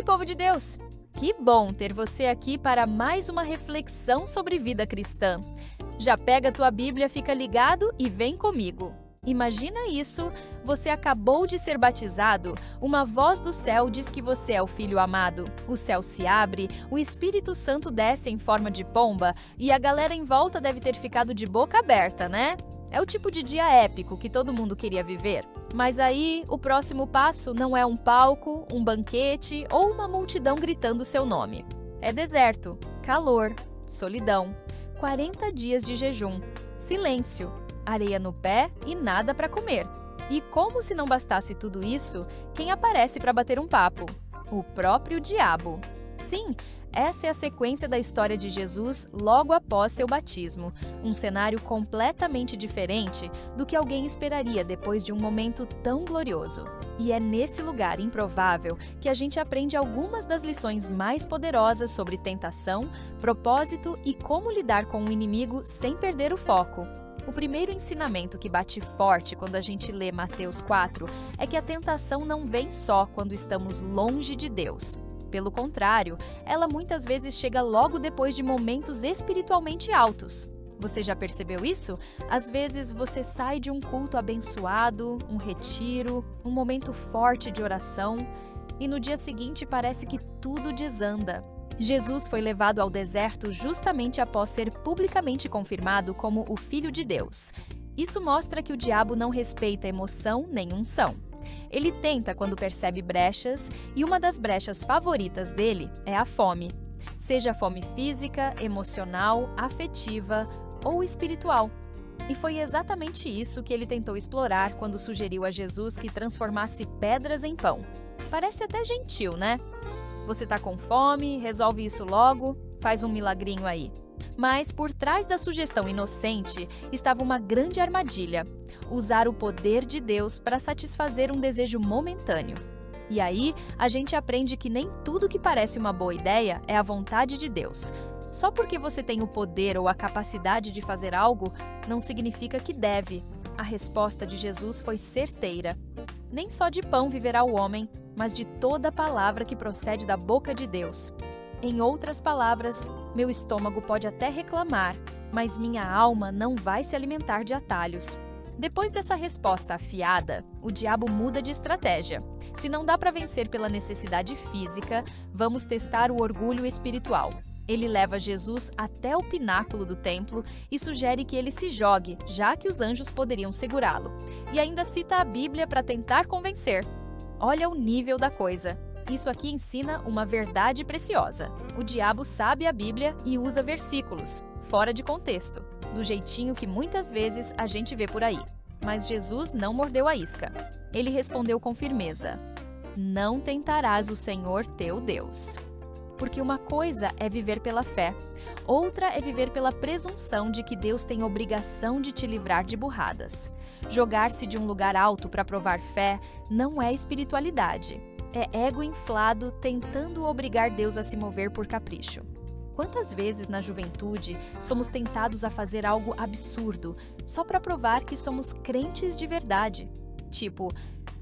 povo de Deus! Que bom ter você aqui para mais uma reflexão sobre vida cristã. Já pega a tua Bíblia, fica ligado e vem comigo. Imagina isso, você acabou de ser batizado, uma voz do céu diz que você é o Filho amado. O céu se abre, o Espírito Santo desce em forma de pomba e a galera em volta deve ter ficado de boca aberta, né? É o tipo de dia épico que todo mundo queria viver. Mas aí, o próximo passo não é um palco, um banquete ou uma multidão gritando seu nome. É deserto, calor, solidão, 40 dias de jejum, silêncio, areia no pé e nada para comer. E como se não bastasse tudo isso, quem aparece para bater um papo? O próprio diabo. Sim, essa é a sequência da história de Jesus logo após seu batismo, um cenário completamente diferente do que alguém esperaria depois de um momento tão glorioso. E é nesse lugar improvável que a gente aprende algumas das lições mais poderosas sobre tentação, propósito e como lidar com o inimigo sem perder o foco. O primeiro ensinamento que bate forte quando a gente lê Mateus 4 é que a tentação não vem só quando estamos longe de Deus. Pelo contrário, ela muitas vezes chega logo depois de momentos espiritualmente altos. Você já percebeu isso? Às vezes você sai de um culto abençoado, um retiro, um momento forte de oração, e no dia seguinte parece que tudo desanda. Jesus foi levado ao deserto justamente após ser publicamente confirmado como o Filho de Deus. Isso mostra que o diabo não respeita emoção nem unção. Ele tenta quando percebe brechas, e uma das brechas favoritas dele é a fome. Seja fome física, emocional, afetiva ou espiritual. E foi exatamente isso que ele tentou explorar quando sugeriu a Jesus que transformasse pedras em pão. Parece até gentil, né? Você tá com fome, resolve isso logo, faz um milagrinho aí. Mas por trás da sugestão inocente estava uma grande armadilha: usar o poder de Deus para satisfazer um desejo momentâneo. E aí, a gente aprende que nem tudo que parece uma boa ideia é a vontade de Deus. Só porque você tem o poder ou a capacidade de fazer algo, não significa que deve. A resposta de Jesus foi certeira. Nem só de pão viverá o homem, mas de toda palavra que procede da boca de Deus. Em outras palavras, meu estômago pode até reclamar, mas minha alma não vai se alimentar de atalhos. Depois dessa resposta afiada, o diabo muda de estratégia. Se não dá para vencer pela necessidade física, vamos testar o orgulho espiritual. Ele leva Jesus até o pináculo do templo e sugere que ele se jogue, já que os anjos poderiam segurá-lo. E ainda cita a Bíblia para tentar convencer. Olha o nível da coisa. Isso aqui ensina uma verdade preciosa. O diabo sabe a Bíblia e usa versículos, fora de contexto, do jeitinho que muitas vezes a gente vê por aí. Mas Jesus não mordeu a isca. Ele respondeu com firmeza: não tentarás o Senhor teu Deus. Porque uma coisa é viver pela fé, outra é viver pela presunção de que Deus tem obrigação de te livrar de burradas. Jogar-se de um lugar alto para provar fé não é espiritualidade. É ego inflado tentando obrigar Deus a se mover por capricho. Quantas vezes na juventude somos tentados a fazer algo absurdo só para provar que somos crentes de verdade? Tipo,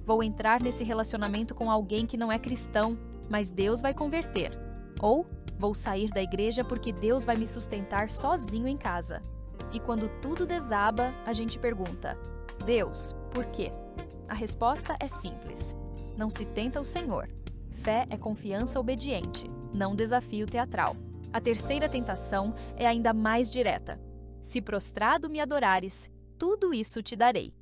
vou entrar nesse relacionamento com alguém que não é cristão, mas Deus vai converter. Ou, vou sair da igreja porque Deus vai me sustentar sozinho em casa. E quando tudo desaba, a gente pergunta: Deus, por quê? A resposta é simples. Não se tenta o Senhor. Fé é confiança obediente, não desafio teatral. A terceira tentação é ainda mais direta. Se prostrado me adorares, tudo isso te darei.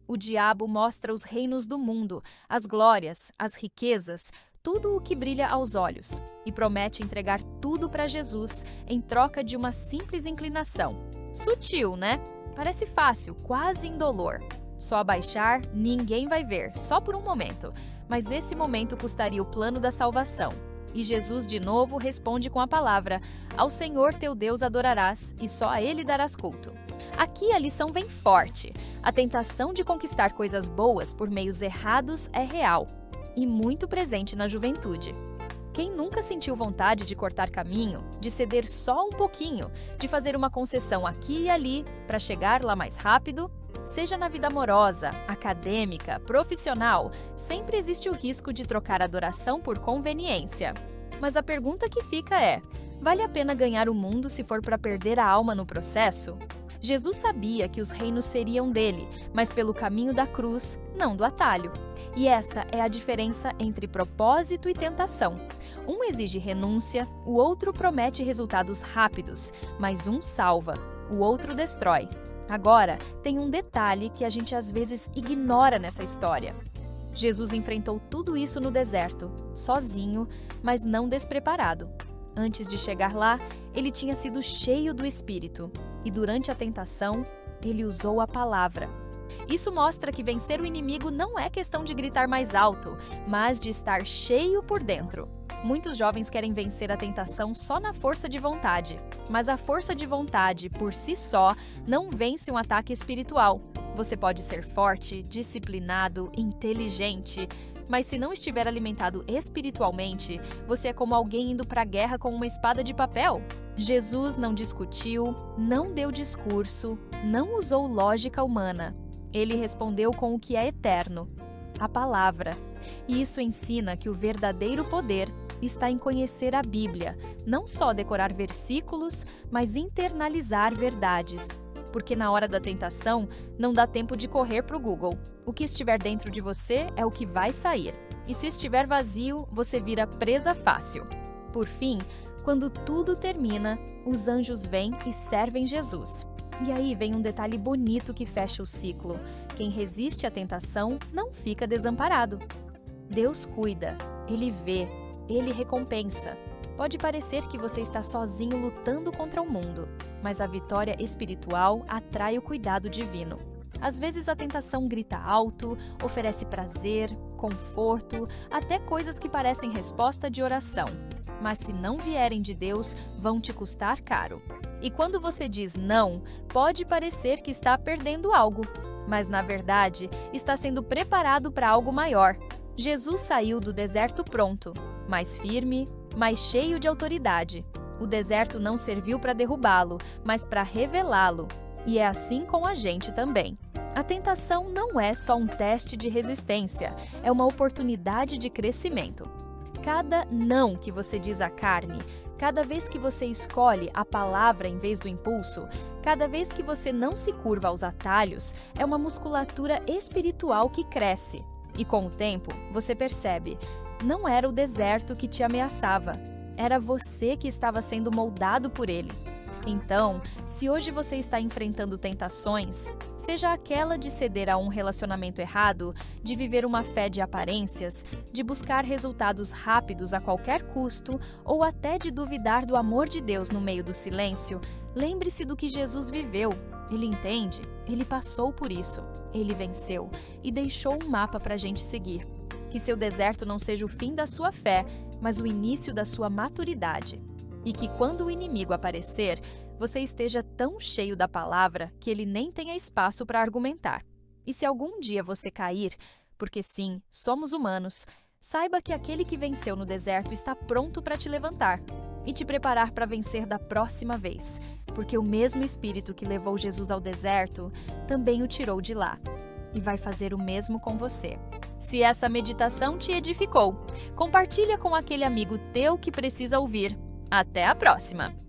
O diabo mostra os reinos do mundo, as glórias, as riquezas, tudo o que brilha aos olhos, e promete entregar tudo para Jesus em troca de uma simples inclinação. Sutil, né? Parece fácil, quase indolor. Só abaixar, ninguém vai ver, só por um momento. Mas esse momento custaria o plano da salvação. E Jesus de novo responde com a palavra: ao Senhor teu Deus adorarás, e só a Ele darás culto. Aqui a lição vem forte. A tentação de conquistar coisas boas por meios errados é real e muito presente na juventude. Quem nunca sentiu vontade de cortar caminho, de ceder só um pouquinho, de fazer uma concessão aqui e ali para chegar lá mais rápido? Seja na vida amorosa, acadêmica, profissional, sempre existe o risco de trocar adoração por conveniência. Mas a pergunta que fica é: vale a pena ganhar o mundo se for para perder a alma no processo? Jesus sabia que os reinos seriam dele, mas pelo caminho da cruz, não do atalho. E essa é a diferença entre propósito e tentação. Um exige renúncia, o outro promete resultados rápidos, mas um salva, o outro destrói. Agora, tem um detalhe que a gente às vezes ignora nessa história. Jesus enfrentou tudo isso no deserto, sozinho, mas não despreparado. Antes de chegar lá, ele tinha sido cheio do Espírito, e durante a tentação, ele usou a palavra. Isso mostra que vencer o inimigo não é questão de gritar mais alto, mas de estar cheio por dentro. Muitos jovens querem vencer a tentação só na força de vontade, mas a força de vontade, por si só, não vence um ataque espiritual. Você pode ser forte, disciplinado, inteligente, mas se não estiver alimentado espiritualmente, você é como alguém indo para a guerra com uma espada de papel. Jesus não discutiu, não deu discurso, não usou lógica humana. Ele respondeu com o que é eterno, a palavra. E isso ensina que o verdadeiro poder está em conhecer a Bíblia, não só decorar versículos, mas internalizar verdades. Porque na hora da tentação, não dá tempo de correr para o Google. O que estiver dentro de você é o que vai sair. E se estiver vazio, você vira presa fácil. Por fim, quando tudo termina, os anjos vêm e servem Jesus. E aí vem um detalhe bonito que fecha o ciclo. Quem resiste à tentação não fica desamparado. Deus cuida, Ele vê, Ele recompensa. Pode parecer que você está sozinho lutando contra o mundo, mas a vitória espiritual atrai o cuidado divino. Às vezes a tentação grita alto, oferece prazer, conforto, até coisas que parecem resposta de oração. Mas se não vierem de Deus, vão te custar caro. E quando você diz não, pode parecer que está perdendo algo, mas na verdade está sendo preparado para algo maior. Jesus saiu do deserto pronto, mais firme, mais cheio de autoridade. O deserto não serviu para derrubá-lo, mas para revelá-lo. E é assim com a gente também. A tentação não é só um teste de resistência, é uma oportunidade de crescimento. Cada não que você diz à carne, cada vez que você escolhe a palavra em vez do impulso, cada vez que você não se curva aos atalhos, é uma musculatura espiritual que cresce. E com o tempo, você percebe, não era o deserto que te ameaçava, era você que estava sendo moldado por ele. Então, se hoje você está enfrentando tentações, seja aquela de ceder a um relacionamento errado, de viver uma fé de aparências, de buscar resultados rápidos a qualquer custo, ou até de duvidar do amor de Deus no meio do silêncio, lembre-se do que Jesus viveu. Ele entende, ele passou por isso, ele venceu e deixou um mapa para a gente seguir. Que seu deserto não seja o fim da sua fé, mas o início da sua maturidade. E que quando o inimigo aparecer, você esteja tão cheio da palavra que ele nem tenha espaço para argumentar. E se algum dia você cair, porque sim, somos humanos, saiba que aquele que venceu no deserto está pronto para te levantar e te preparar para vencer da próxima vez, porque o mesmo Espírito que levou Jesus ao deserto também o tirou de lá e vai fazer o mesmo com você. Se essa meditação te edificou, compartilha com aquele amigo teu que precisa ouvir. Até a próxima!